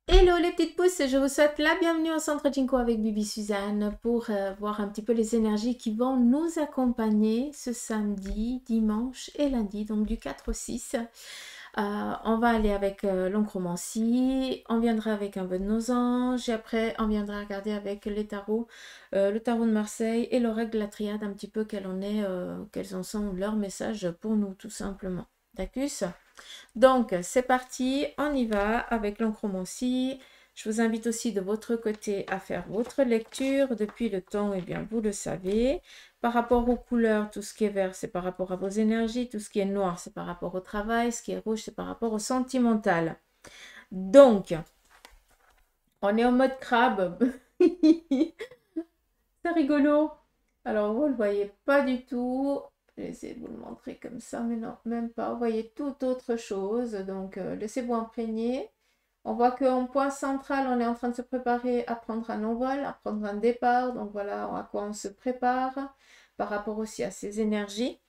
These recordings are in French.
Hello les petites pousses, je vous souhaite la bienvenue au Centre Jinko avec Bibi Suzanne pour voir un petit peu les énergies qui vont nous accompagner ce samedi, dimanche et lundi, donc du 4 au 6. On va aller avec l'oncromancie, on viendra avec un vœu de nos anges et après on viendra regarder avec les tarots, le tarot de Marseille et l'oracle de la triade, un petit peu quels en sont leurs messages pour nous tout simplement. D'accord? Donc, c'est parti, on y va avec l'oncromancie. Je vous invite aussi de votre côté à faire votre lecture depuis le temps, et bien vous le savez. Par rapport aux couleurs, tout ce qui est vert, c'est par rapport à vos énergies. Tout ce qui est noir, c'est par rapport au travail. Ce qui est rouge, c'est par rapport au sentimental. Donc, on est en mode crabe. C'est rigolo. Alors, vous ne le voyez pas du tout. Je vais essayer de vous le montrer comme ça, mais non, même pas. Vous voyez tout autre chose. Donc, laissez-vous imprégner. On voit qu'en point central, on est en train de se préparer à prendre un envol, à prendre un départ. Donc, voilà à quoi on se prépare par rapport aussi à ces énergies.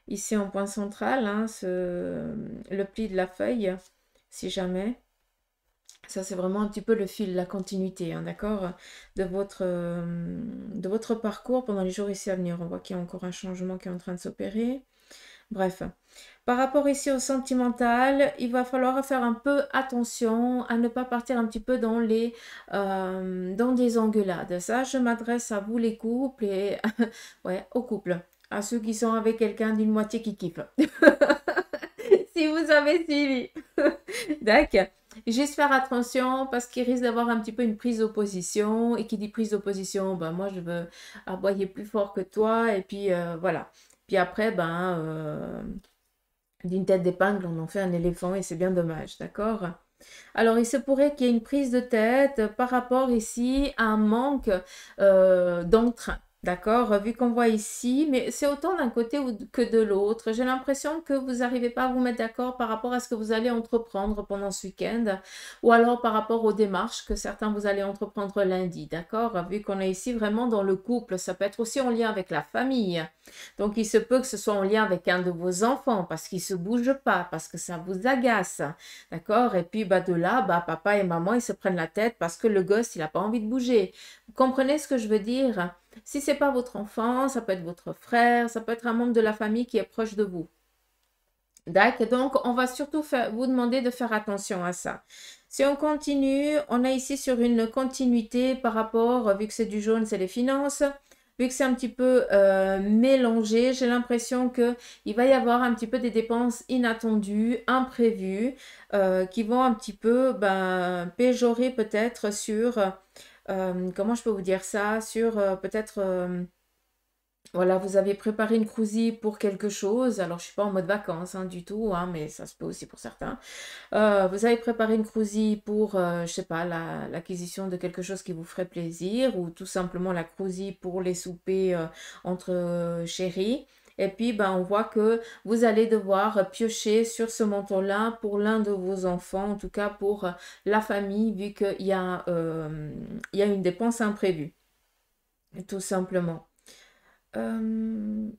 Ici, en point central, hein, le pli de la feuille, si jamais. Ça, c'est vraiment un petit peu le fil, la continuité, hein, d'accord, de votre parcours pendant les jours ici à venir. On voit qu'il y a encore un changement qui est en train de s'opérer. Bref, par rapport ici au sentimental, il va falloir faire un peu attention à ne pas partir un petit peu dans dans des engueulades. Ça, je m'adresse à vous les couples et ouais, aux couples, à ceux qui sont avec quelqu'un d'une moitié qui kiffe. Si vous avez suivi. D'accord. Juste faire attention parce qu'il risque d'avoir un petit peu une prise d'opposition. Et qui dit prise d'opposition, ben moi je veux aboyer plus fort que toi. Et puis voilà. Puis après, d'une tête d'épingle, on en fait un éléphant et c'est bien dommage, d'accord? Alors, il se pourrait qu'il y ait une prise de tête par rapport ici à un manque d'entrain. D'accord? Vu qu'on voit ici, mais c'est autant d'un côté que de l'autre. J'ai l'impression que vous n'arrivez pas à vous mettre d'accord par rapport à ce que vous allez entreprendre pendant ce week-end ou alors par rapport aux démarches que certains vous allez entreprendre lundi. D'accord? Vu qu'on est ici vraiment dans le couple, ça peut être aussi en lien avec la famille. Donc, il se peut que ce soit en lien avec un de vos enfants parce qu'il ne se bouge pas, parce que ça vous agace. D'accord? Et puis, de là, papa et maman, ils se prennent la tête parce que le gosse, il n'a pas envie de bouger. Vous comprenez ce que je veux dire? Si ce n'est pas votre enfant, ça peut être votre frère, ça peut être un membre de la famille qui est proche de vous. D'accord? Donc, on va surtout vous demander de faire attention à ça. Si on continue, on est ici sur une continuité par rapport, vu que c'est du jaune, c'est les finances. Vu que c'est un petit peu mélangé, j'ai l'impression qu'il va y avoir un petit peu des dépenses inattendues, imprévues, qui vont un petit peu péjorer peut-être sur, comment je peux vous dire ça, sur peut-être voilà, vous avez préparé une crousille pour quelque chose. Alors, je ne suis pas en mode vacances hein, du tout, hein, mais ça se peut aussi pour certains. Vous avez préparé une crousille pour, je ne sais pas, l'acquisition de quelque chose qui vous ferait plaisir ou tout simplement la crousille pour les soupers entre chéris. Et puis, on voit que vous allez devoir piocher sur ce montant-là pour l'un de vos enfants, en tout cas pour la famille, vu il y a une dépense imprévue, tout simplement. Euh,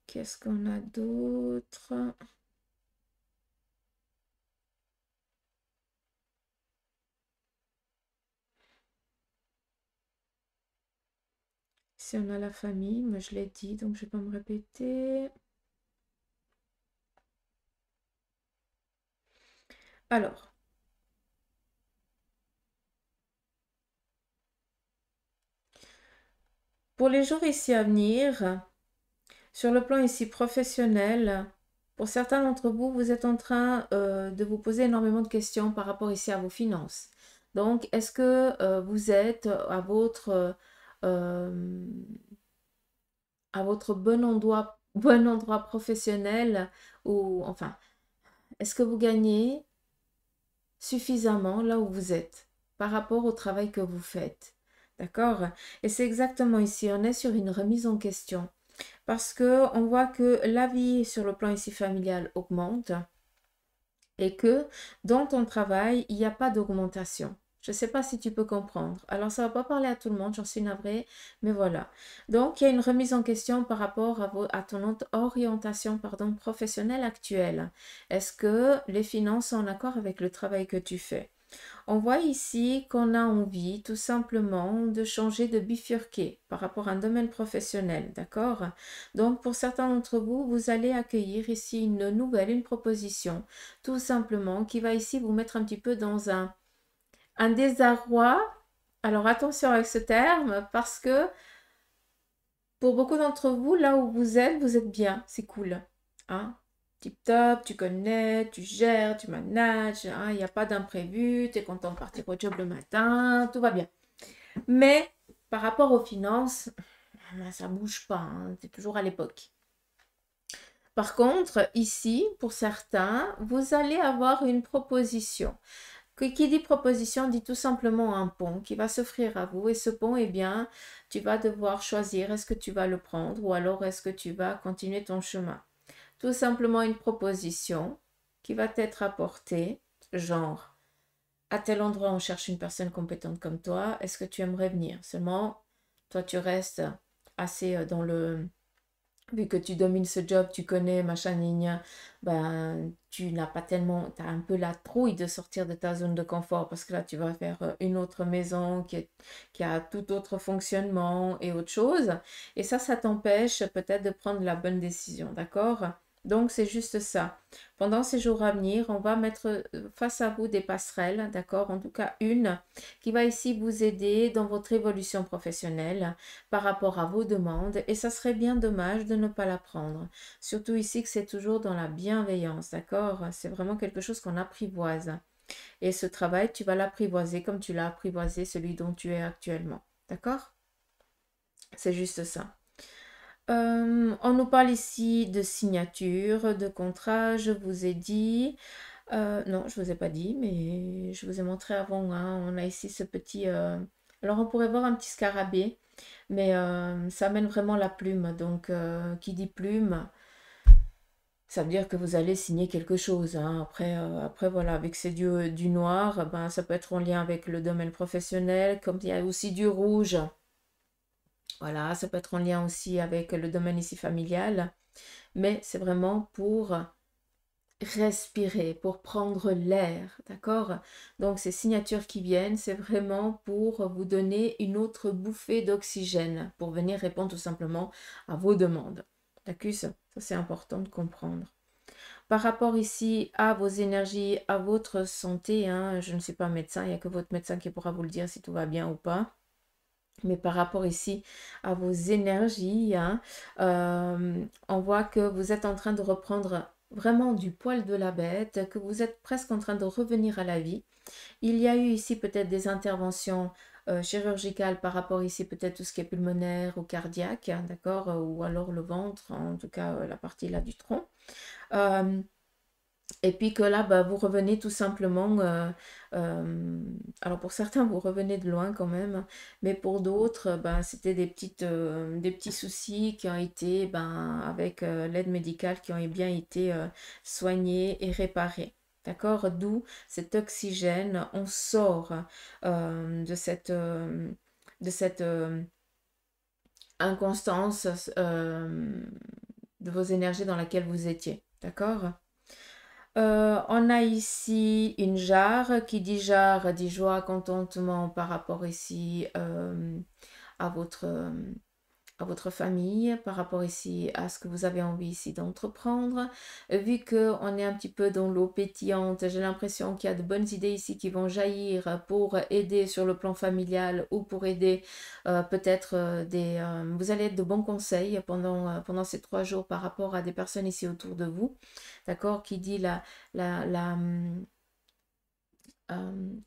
Qu'est-ce qu'on a d'autre? Si on a la famille, moi je l'ai dit, donc je ne vais pas me répéter. Alors, pour les jours ici à venir, sur le plan ici professionnel, pour certains d'entre vous, vous êtes en train de vous poser énormément de questions par rapport ici à vos finances. Donc, est-ce que vous êtes euh, à votre bon endroit professionnel ou enfin, est-ce que vous gagnez suffisamment là où vous êtes par rapport au travail que vous faites? D'accord? Et c'est exactement ici, on est sur une remise en question. Parce que on voit que la vie sur le plan ici familial augmente et que dans ton travail, il n'y a pas d'augmentation. Je ne sais pas si tu peux comprendre. Alors, ça ne va pas parler à tout le monde, j'en suis navrée, mais voilà. Donc, il y a une remise en question par rapport à ton orientation, pardon, professionnelle actuelle. Est-ce que les finances sont en accord avec le travail que tu fais? On voit ici qu'on a envie tout simplement de changer, de bifurquer par rapport à un domaine professionnel, d'accord? Donc pour certains d'entre vous, vous allez accueillir ici une proposition, tout simplement, qui va ici vous mettre un petit peu dans un désarroi. Alors attention avec ce terme, parce que pour beaucoup d'entre vous, là où vous êtes bien, c'est cool. Hein? Tip top, tu connais, tu gères, tu manages, hein, il n'y a pas d'imprévu, tu es content de partir au job le matin, tout va bien. Mais par rapport aux finances, ça ne bouge pas, hein, tu es toujours à l'époque. Par contre, ici, pour certains, vous allez avoir une proposition. Qui dit proposition dit tout simplement un pont qui va s'offrir à vous. Et ce pont, eh bien, tu vas devoir choisir est-ce que tu vas le prendre ou alors est-ce que tu vas continuer ton chemin. Tout simplement une proposition qui va t'être apportée, genre, à tel endroit on cherche une personne compétente comme toi, est-ce que tu aimerais venir? Seulement, toi tu restes assez dans le vu que tu domines ce job, tu connais, machin, gna, ben, tu n'as pas tellement, tu as un peu la trouille de sortir de ta zone de confort parce que là, tu vas faire une autre maison qui a tout autre fonctionnement et autre chose. Et ça t'empêche peut-être de prendre la bonne décision, d'accord? Donc, c'est juste ça. Pendant ces jours à venir, on va mettre face à vous des passerelles, d'accord? En tout cas, une qui va ici vous aider dans votre évolution professionnelle par rapport à vos demandes et ça serait bien dommage de ne pas la prendre. Surtout ici que c'est toujours dans la bienveillance, d'accord? C'est vraiment quelque chose qu'on apprivoise. Et ce travail, tu vas l'apprivoiser comme tu l'as apprivoisé celui dont tu es actuellement, d'accord? C'est juste ça. On nous parle ici de signature, de contrat, je vous ai dit. Non, je ne vous ai pas dit, mais je vous ai montré avant, hein, on a ici ce petit... Alors on pourrait voir un petit scarabée, mais ça amène vraiment la plume. Donc, qui dit plume, ça veut dire que vous allez signer quelque chose. Hein. Après, voilà, avec c'est du noir, ben, ça peut être en lien avec le domaine professionnel, comme il y a aussi du rouge. Voilà, ça peut être en lien aussi avec le domaine ici familial. Mais c'est vraiment pour respirer, pour prendre l'air, d'accord? Donc ces signatures qui viennent, c'est vraiment pour vous donner une autre bouffée d'oxygène, pour venir répondre tout simplement à vos demandes. D'accord? Ça c'est important de comprendre. Par rapport ici à vos énergies, à votre santé, hein, je ne suis pas médecin, il n'y a que votre médecin qui pourra vous le dire si tout va bien ou pas. Mais par rapport ici à vos énergies, hein, on voit que vous êtes en train de reprendre vraiment du poil de la bête, que vous êtes presque en train de revenir à la vie. Il y a eu ici peut-être des interventions chirurgicales par rapport ici peut-être tout ce qui est pulmonaire ou cardiaque, hein, d'accord, ou alors le ventre, en tout cas la partie là du tronc. Et puis que là, bah, vous revenez tout simplement, alors pour certains, vous revenez de loin quand même, mais pour d'autres, bah, c'était des petits soucis qui ont été, ben, avec l'aide médicale, qui ont bien été soignés et réparés. D'accord? D'où cet oxygène, on sort de cette inconstance de vos énergies dans laquelle vous étiez. D'accord? On a ici une jarre qui dit joie, contentement par rapport ici à à votre famille, par rapport ici à ce que vous avez envie ici d'entreprendre. Vu qu'on est un petit peu dans l'eau pétillante, j'ai l'impression qu'il y a de bonnes idées ici qui vont jaillir pour aider sur le plan familial ou pour aider peut-être vous allez être de bons conseils pendant ces 3 jours par rapport à des personnes ici autour de vous. D'accord? Qui dit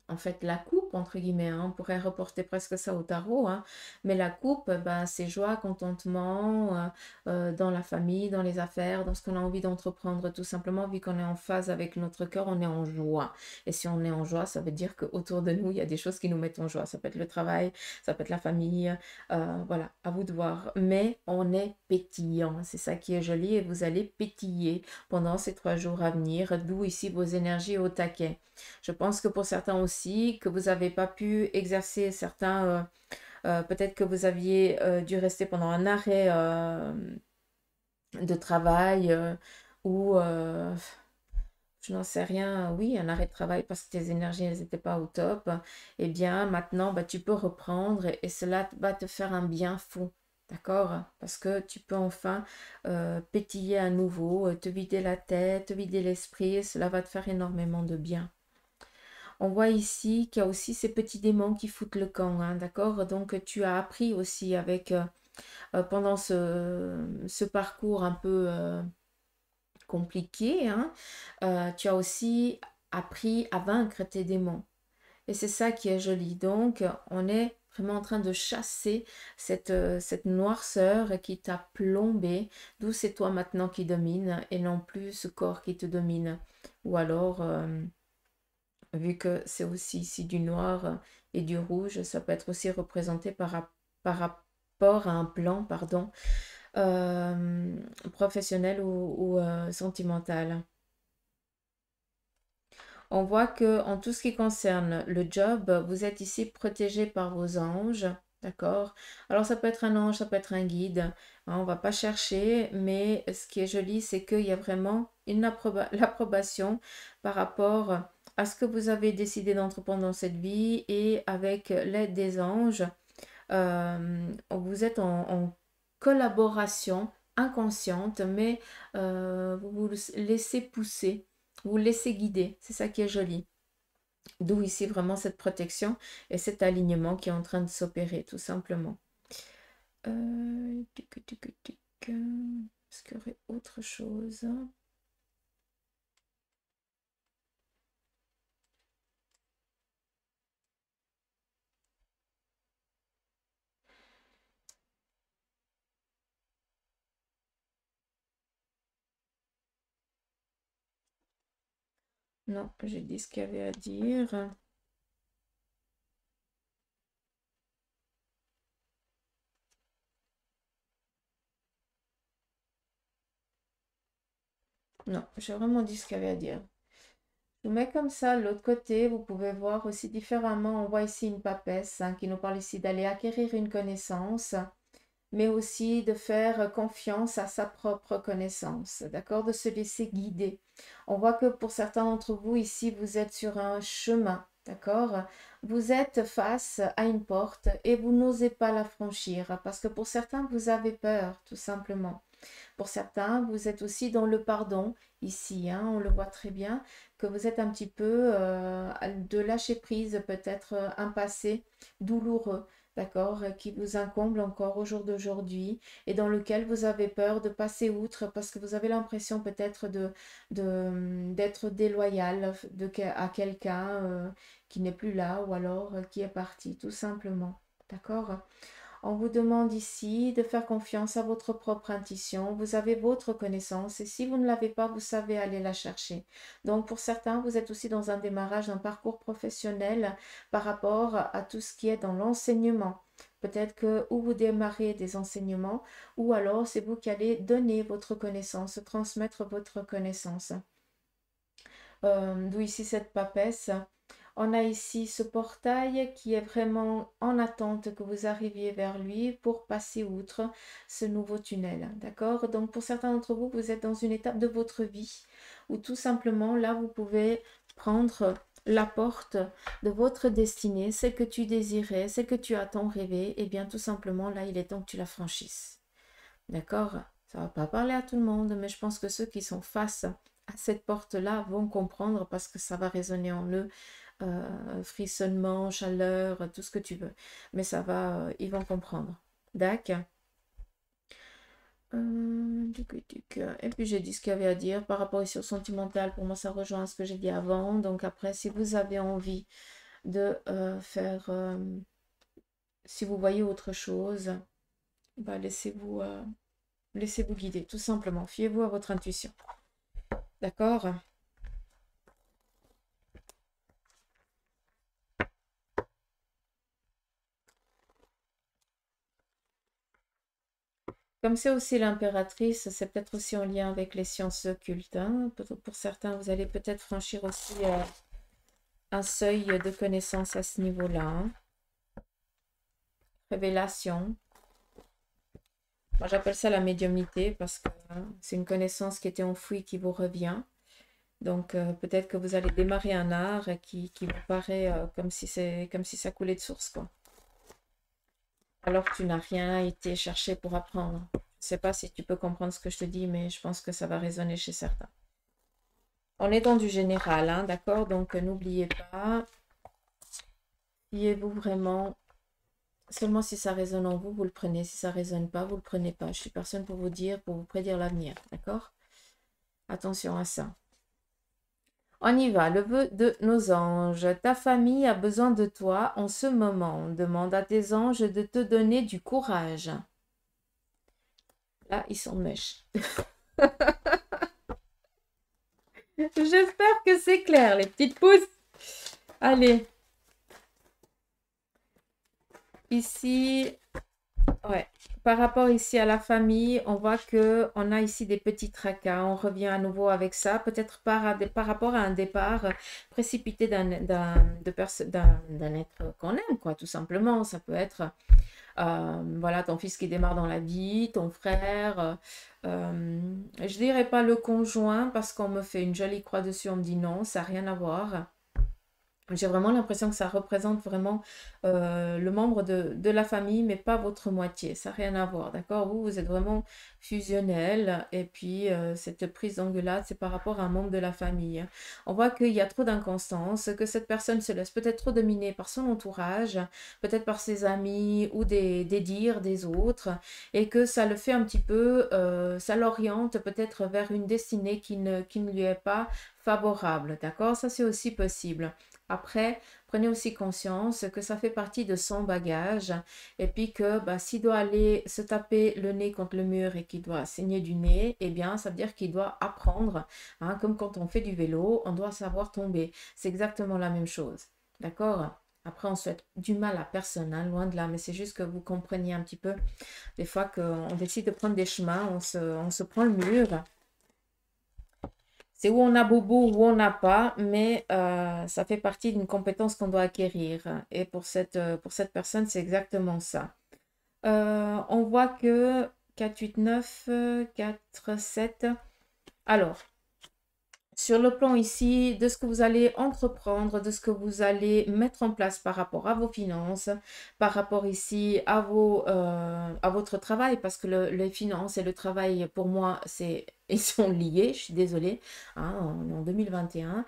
en fait, la coupe, entre guillemets, hein, on pourrait reporter presque ça au tarot, hein, mais la coupe, ben, c'est joie, contentement dans la famille, dans les affaires, dans ce qu'on a envie d'entreprendre, tout simplement, vu qu'on est en phase avec notre cœur, on est en joie. Et si on est en joie, ça veut dire qu'autour de nous, il y a des choses qui nous mettent en joie. Ça peut être le travail, ça peut être la famille, voilà, à vous de voir. Mais on est pétillant, c'est ça qui est joli, et vous allez pétiller pendant ces 3 jours à venir, d'où ici vos énergies au taquet. Je pense que que pour certains aussi, que vous n'avez pas pu exercer certains, peut-être que vous aviez dû rester pendant un arrêt de travail ou je n'en sais rien, oui, un arrêt de travail parce que tes énergies, elles n'étaient pas au top, eh bien, maintenant, bah, tu peux reprendre et cela va te faire un bien fou, d'accord? Parce que tu peux enfin pétiller à nouveau, te vider la tête, te vider l'esprit, et cela va te faire énormément de bien. On voit ici qu'il y a aussi ces petits démons qui foutent le camp, hein, d'accord? Donc, tu as appris aussi avec, pendant ce parcours un peu compliqué, hein, tu as aussi appris à vaincre tes démons. Et c'est ça qui est joli. Donc, on est vraiment en train de chasser cette noirceur qui t'a plombé, d'où c'est toi maintenant qui domine et non plus ce corps qui te domine. Ou alors, vu que c'est aussi ici du noir et du rouge, ça peut être aussi représenté par rapport à un plan, pardon, euh, professionnel ou sentimental. On voit que en tout ce qui concerne le job, vous êtes ici protégé par vos anges, d'accord? Alors ça peut être un ange, ça peut être un guide, hein, on va pas chercher, mais ce qui est joli, c'est qu'il y a vraiment l'approbation par rapport à ce que vous avez décidé d'entreprendre dans cette vie et avec l'aide des anges, vous êtes en collaboration inconsciente, mais vous vous laissez pousser, vous vous laissez guider. C'est ça qui est joli. D'où ici vraiment cette protection et cet alignement qui est en train de s'opérer, tout simplement. Est-ce qu'il y aurait autre chose? Non, j'ai dit ce qu'il y avait à dire. Non, j'ai vraiment dit ce qu'il y avait à dire. Je vous mets comme ça, de l'autre côté, vous pouvez voir aussi différemment. On voit ici une papesse, hein, qui nous parle ici d'aller acquérir une connaissance, mais aussi de faire confiance à sa propre connaissance, d'accord? De se laisser guider. On voit que pour certains d'entre vous ici, vous êtes sur un chemin, d'accord? Vous êtes face à une porte et vous n'osez pas la franchir parce que pour certains, vous avez peur, tout simplement. Pour certains, vous êtes aussi dans le pardon, ici, hein, on le voit très bien, que vous êtes un petit peu de lâcher prise, peut-être un passé douloureux, d'accord, qui vous incombe encore au jour d'aujourd'hui et dans lequel vous avez peur de passer outre parce que vous avez l'impression peut-être d'être déloyal à quelqu'un qui n'est plus là ou alors qui est parti, tout simplement. D'accord? On vous demande ici de faire confiance à votre propre intuition. Vous avez votre connaissance et si vous ne l'avez pas, vous savez aller la chercher. Donc pour certains, vous êtes aussi dans un démarrage d'un parcours professionnel par rapport à tout ce qui est dans l'enseignement. Peut-être que ou vous démarrez des enseignements ou alors c'est vous qui allez donner votre connaissance, transmettre votre connaissance. D'où ici cette papesse. On a ici ce portail qui est vraiment en attente que vous arriviez vers lui pour passer outre ce nouveau tunnel. D'accord? Donc pour certains d'entre vous, vous êtes dans une étape de votre vie où tout simplement là, vous pouvez prendre la porte de votre destinée, celle que tu désirais, celle que tu as tant rêvé, et bien tout simplement là, il est temps que tu la franchisses. D'accord? Ça ne va pas parler à tout le monde, mais je pense que ceux qui sont face à cette porte-là vont comprendre parce que ça va résonner en eux. Frissonnement, chaleur, tout ce que tu veux. Mais ça va, ils vont comprendre. D'accord. Et puis j'ai dit ce qu'il y avait à dire par rapport ici au sentimental. Pour moi, ça rejoint ce que j'ai dit avant. Donc après, si vous avez envie de faire, si vous voyez autre chose, bah, laissez-vous guider, tout simplement. Fiez-vous à votre intuition. D'accord? Comme c'est aussi l'impératrice, c'est peut-être aussi en lien avec les sciences occultes, hein. Pour certains, vous allez peut-être franchir aussi un seuil de connaissance à ce niveau-là. Hein. Révélation. Moi, j'appelle ça la médiumnité parce que c'est une connaissance qui était enfouie qui vous revient. Donc, peut-être que vous allez démarrer un art qui vous paraît comme si ça coulait de source, quoi. Alors que tu n'as rien été chercher pour apprendre. Je ne sais pas si tu peux comprendre ce que je te dis, mais je pense que ça va résonner chez certains. On est dans du général, hein, d'accord? Donc, n'oubliez pas, fiez-vous vraiment. Seulement si ça résonne en vous, vous le prenez. Si ça ne résonne pas, vous ne le prenez pas. Je suis personne pour vous dire, pour vous prédire l'avenir, d'accord? Attention à ça. On y va, le vœu de nos anges. Ta famille a besoin de toi en ce moment. Demande à tes anges de te donner du courage. Là, ils sont mèches. J'espère que c'est clair, les petites pousses. Allez. Ici, ouais. Par rapport ici à la famille, on voit que on a ici des petits tracas. On revient à nouveau avec ça. Peut-être par rapport à un départ précipité d'un être qu'on aime, quoi, tout simplement. Ça peut être, voilà, ton fils qui démarre dans la vie, ton frère. Je dirais pas le conjoint parce qu'on me fait une jolie croix dessus. On me dit non, ça n'a rien à voir. J'ai vraiment l'impression que ça représente vraiment le membre de la famille, mais pas votre moitié. Ça n'a rien à voir, d'accord? Vous, vous êtes vraiment fusionnel. Et puis, cette prise d'engueulade, c'est par rapport à un membre de la famille. Hein. On voit qu'il y a trop d'inconstance, que cette personne se laisse peut-être trop dominer par son entourage, peut-être par ses amis ou des dires des autres, et que ça le fait un petit peu, ça l'oriente peut-être vers une destinée qui ne lui est pas favorable, d'accord? Ça, c'est aussi possible. Après, prenez aussi conscience que ça fait partie de son bagage et puis que bah, s'il doit aller se taper le nez contre le mur et qu'il doit saigner du nez, eh bien, ça veut dire qu'il doit apprendre. Hein, comme quand on fait du vélo, on doit savoir tomber. C'est exactement la même chose. D'accord? Après, on souhaite du mal à personne, hein, loin de là, mais c'est juste que vous compreniez un petit peu des fois qu'on décide de prendre des chemins, on se prend le mur. C'est où on a bobo, où on n'a pas, mais ça fait partie d'une compétence qu'on doit acquérir. Et pour cette personne, c'est exactement ça. On voit que 4, 8, 9, 4, 7. Alors, sur le plan ici de ce que vous allez entreprendre, de ce que vous allez mettre en place par rapport à vos finances, par rapport ici à votre travail, parce que les finances et le travail, pour moi, ils sont liés, je suis désolée, hein, on est en 2021,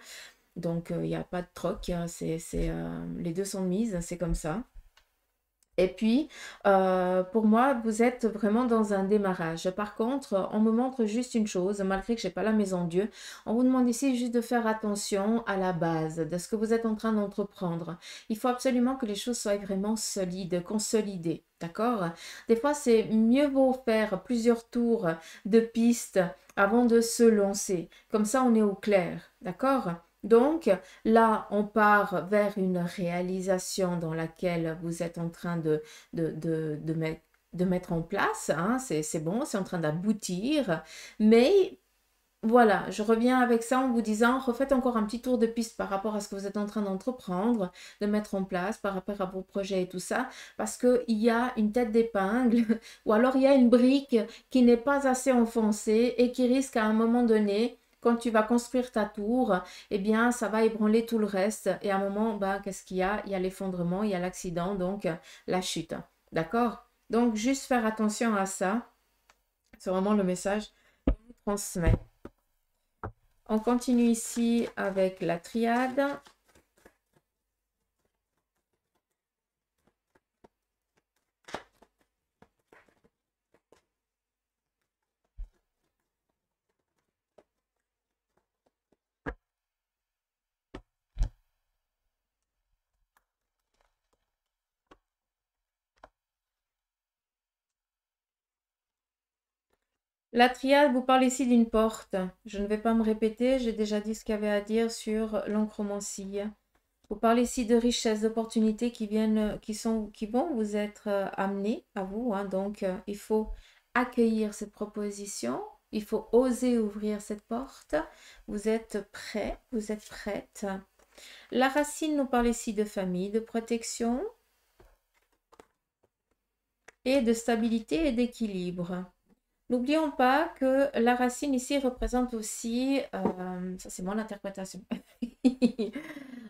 donc il n'y a pas de troc, hein, les deux sont de mise, c'est comme ça. Et puis, pour moi, vous êtes vraiment dans un démarrage. Par contre, on me montre juste une chose, malgré que je n'ai pas la maison Dieu, on vous demande ici juste de faire attention à la base de ce que vous êtes en train d'entreprendre. Il faut absolument que les choses soient vraiment solides, consolidées. D'accord? Des fois, c'est mieux vaut faire plusieurs tours de pistes avant de se lancer. Comme ça, on est au clair. D'accord? Donc, là, on part vers une réalisation dans laquelle vous êtes en train de mettre en place. Hein, c'est bon, c'est en train d'aboutir. Mais voilà, je reviens avec ça en vous disant, refaites encore un petit tour de piste par rapport à ce que vous êtes en train d'entreprendre, de mettre en place par rapport à vos projets et tout ça, parce qu'il y a une tête d'épingle ou alors il y a une brique qui n'est pas assez enfoncée et qui risque à un moment donné quand tu vas construire ta tour, eh bien, ça va ébranler tout le reste. Et à un moment, ben, qu'est-ce qu'il y a? Il y a l'effondrement, il y a l'accident, donc la chute. D'accord? Donc, juste faire attention à ça. C'est vraiment le message que je vous transmets. On continue ici avec la triade. La triade vous parle ici d'une porte. Je ne vais pas me répéter, j'ai déjà dit ce qu'il y avait à dire sur l'oncromancie. Vous parlez ici de richesses, d'opportunités qui vont vous être amenées à vous. Hein. Donc, il faut accueillir cette proposition. Il faut oser ouvrir cette porte. Vous êtes prêt, vous êtes prête. La racine nous parle ici de famille, de protection et de stabilité et d'équilibre. N'oublions pas que la racine ici représente aussi, ça c'est mon interprétation,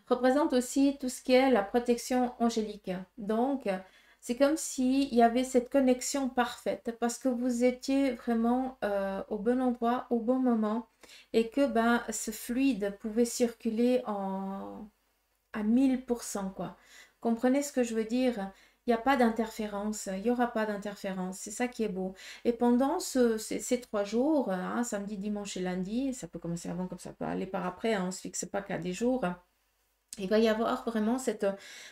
représente aussi tout ce qui est la protection angélique. Donc, c'est comme s'il y avait cette connexion parfaite parce que vous étiez vraiment au bon endroit, au bon moment et que ben, ce fluide pouvait circuler à 1000%, quoi. Comprenez ce que je veux dire? Il n'y a pas d'interférence, il n'y aura pas d'interférence, c'est ça qui est beau. Et pendant ces 3 jours, hein, samedi, dimanche et lundi, ça peut commencer avant comme ça peut aller par après, hein, on ne se fixe pas qu'à des jours. Il va y avoir vraiment cette...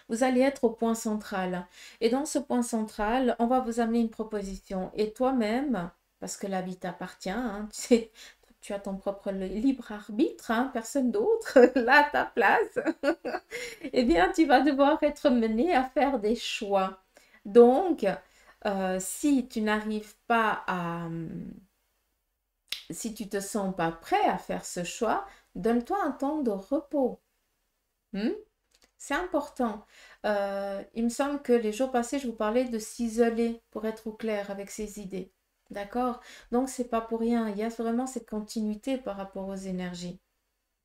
Vous allez être au point central. Et dans ce point central, on va vous amener une proposition. Et toi-même, parce que la vie t'appartient, hein, tu sais, tu as ton propre libre arbitre, hein, personne d'autre, là à ta place, eh bien, tu vas devoir être mené à faire des choix. Donc, si tu n'arrives pas à... Si tu te sens pas prêt à faire ce choix, donne-toi un temps de repos. Hmm? C'est important. Il me semble que les jours passés, je vous parlais de s'isoler pour être au clair avec ses idées. D'accord? Donc, c'est pas pour rien. Il y a vraiment cette continuité par rapport aux énergies.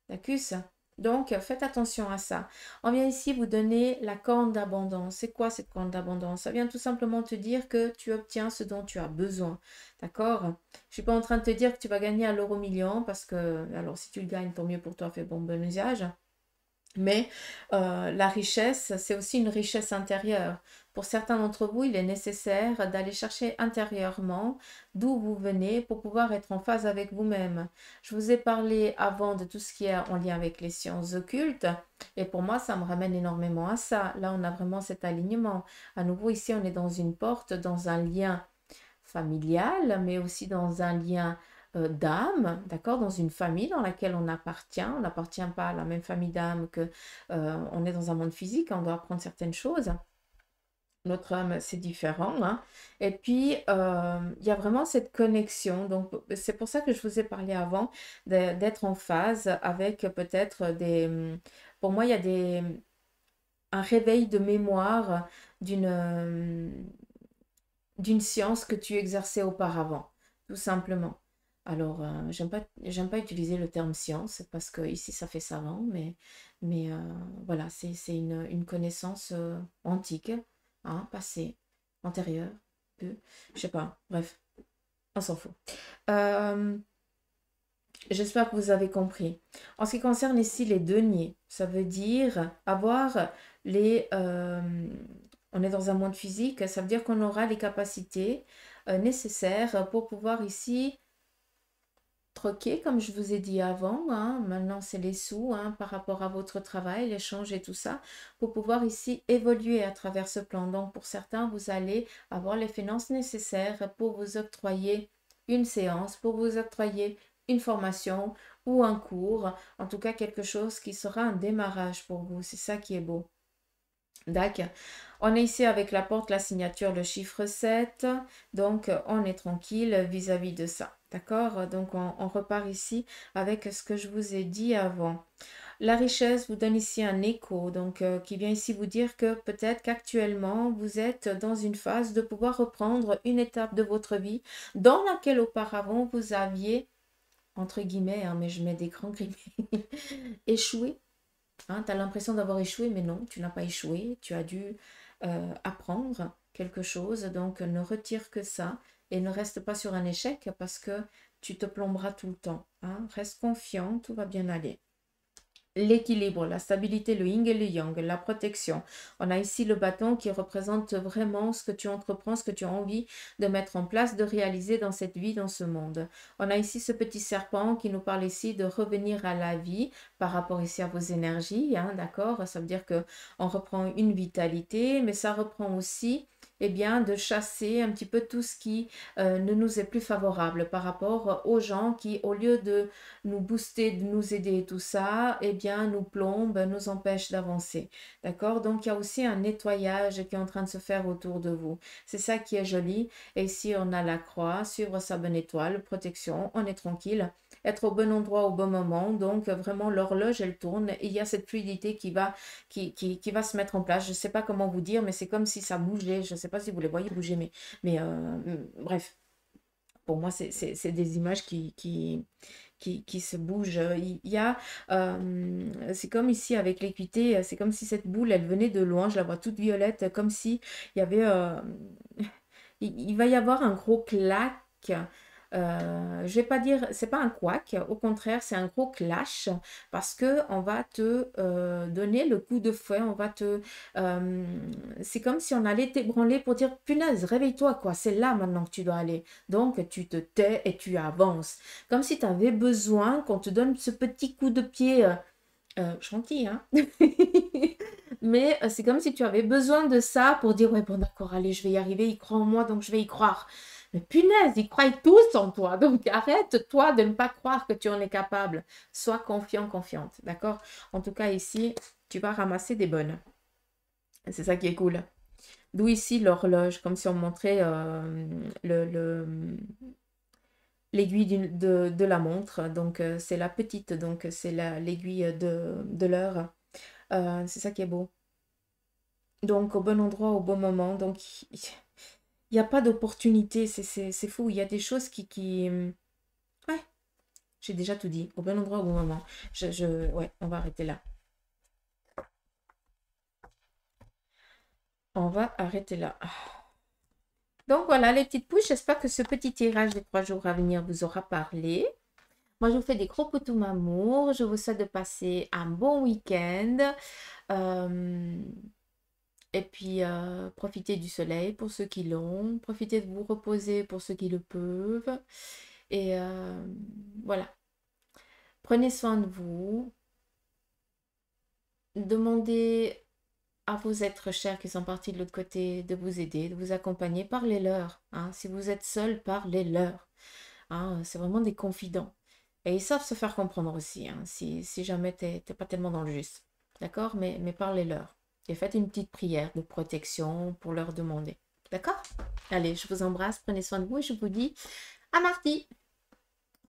D'accord? Donc, faites attention à ça. On vient ici vous donner la corne d'abondance. C'est quoi cette corne d'abondance? Ça vient tout simplement te dire que tu obtiens ce dont tu as besoin. D'accord? Je ne suis pas en train de te dire que tu vas gagner à l'euro million parce que, alors si tu le gagnes, tant mieux pour toi, fais bon usage. Mais la richesse, c'est aussi une richesse intérieure. Pour certains d'entre vous, il est nécessaire d'aller chercher intérieurement d'où vous venez pour pouvoir être en phase avec vous-même. Je vous ai parlé avant de tout ce qui est en lien avec les sciences occultes et pour moi, ça me ramène énormément à ça. Là, on a vraiment cet alignement. À nouveau, ici, on est dans une porte, dans un lien familial, mais aussi dans un lien d'âme, d'accord, dans une famille dans laquelle on appartient. On n'appartient pas à la même famille d'âme que on est dans un monde physique, on doit apprendre certaines choses. Notre âme, c'est différent, hein. Et puis, il y a vraiment cette connexion. Donc, c'est pour ça que je vous ai parlé avant d'être en phase avec peut-être des... Pour moi, il y a un réveil de mémoire d'une science que tu exerçais auparavant, tout simplement. Alors, j'aime pas utiliser le terme science parce que ici ça fait savant, mais voilà, c'est une connaissance antique, hein, passée, antérieure, je sais pas, bref, on s'en fout. Euh, J'espère que vous avez compris. En ce qui concerne ici les deniers, ça veut dire avoir les... on est dans un monde physique, ça veut dire qu'on aura les capacités nécessaires pour pouvoir ici troquer, comme je vous ai dit avant, hein. Maintenant c'est les sous, hein, par rapport à votre travail, l'échange et tout ça, pour pouvoir ici évoluer à travers ce plan. Donc pour certains, vous allez avoir les finances nécessaires pour vous octroyer une séance, pour vous octroyer une formation ou un cours, en tout cas quelque chose qui sera un démarrage pour vous. C'est ça qui est beau. D'accord. On est ici avec la porte, la signature, le chiffre 7. Donc, on est tranquille vis-à-vis de ça. D'accord? Donc, on repart ici avec ce que je vous ai dit avant. La richesse vous donne ici un écho, donc qui vient ici vous dire que peut-être qu'actuellement, vous êtes dans une phase de pouvoir reprendre une étape de votre vie dans laquelle auparavant, vous aviez, entre guillemets, hein, mais je mets des grands guillemets, échoué. Hein, tu as l'impression d'avoir échoué, mais non, tu n'as pas échoué. Tu as dû apprendre quelque chose. Donc, ne retire que ça et ne reste pas sur un échec parce que tu te plomberas tout le temps. Hein. Reste confiant, tout va bien aller. L'équilibre, la stabilité, le yin et le yang, la protection. On a ici le bâton qui représente vraiment ce que tu entreprends, ce que tu as envie de mettre en place, de réaliser dans cette vie, dans ce monde. On a ici ce petit serpent qui nous parle ici de revenir à la vie par rapport ici à vos énergies, hein, d'accord? Ça veut dire que on reprend une vitalité, mais ça reprend aussi eh bien, de chasser un petit peu tout ce qui ne nous est plus favorable par rapport aux gens qui, au lieu de nous booster, de nous aider et tout ça, eh bien, nous plombent, nous empêchent d'avancer. D'accord? Donc, il y a aussi un nettoyage qui est en train de se faire autour de vous. C'est ça qui est joli. Et ici, on a la croix, suivre sa bonne étoile, protection, on est tranquille, être au bon endroit au bon moment. Donc, vraiment, l'horloge, elle tourne et il y a cette fluidité qui va se mettre en place. Je ne sais pas comment vous dire, mais c'est comme si ça bougeait. Je ne sais pas si vous les voyez bouger, mais bref. Pour moi, c'est des images qui se bougent. Il y a, c'est comme ici avec l'équité, c'est comme si cette boule, elle venait de loin, je la vois toute violette, comme si il y avait, il va y avoir un gros clac. Je vais pas dire, c'est pas un couac, au contraire, c'est un gros clash parce que on va te donner le coup de fouet, on va te, euh, c'est comme si on allait t'ébranler pour dire, punaise, réveille-toi quoi, c'est là maintenant que tu dois aller. Donc tu te tais et tu avances, comme si tu avais besoin qu'on te donne ce petit coup de pied. Gentil, hein? Mais c'est comme si tu avais besoin de ça pour dire, ouais, bon, d'accord, allez, je vais y arriver, il croit en moi, donc je vais y croire. Mais punaise, ils croient tous en toi. Donc arrête-toi de ne pas croire que tu en es capable. Sois confiant, confiante. D'accord? En tout cas, ici, tu vas ramasser des bonnes. C'est ça qui est cool. D'où ici l'horloge, comme si on montrait l'aiguille de la montre. Donc, c'est la petite, donc c'est l'aiguille de l'heure. C'est ça qui est beau. Donc, au bon endroit, au bon moment. Donc, il n'y a pas d'opportunité. C'est fou. Il y a des choses Ouais, j'ai déjà tout dit. Au bon endroit, au bon moment. Ouais, on va arrêter là. On va arrêter là. Donc, voilà, les petites pouces. J'espère que ce petit tirage des 3 jours à venir vous aura parlé. Moi, je vous fais des gros poutous m'amour. Je vous souhaite de passer un bon week-end. Euh, Et puis, profitez du soleil pour ceux qui l'ont. Profitez de vous reposer pour ceux qui le peuvent. Et voilà. Prenez soin de vous. Demandez à vos êtres chers qui sont partis de l'autre côté de vous aider, de vous accompagner. Parlez-leur. Hein. Si vous êtes seul, parlez-leur. Hein. C'est vraiment des confidents. Et ils savent se faire comprendre aussi, hein, si jamais t'es pas tellement dans le juste. D'accord? Mais parlez-leur. Et faites une petite prière de protection pour leur demander. D'accord? Allez, je vous embrasse, prenez soin de vous et je vous dis à mardi.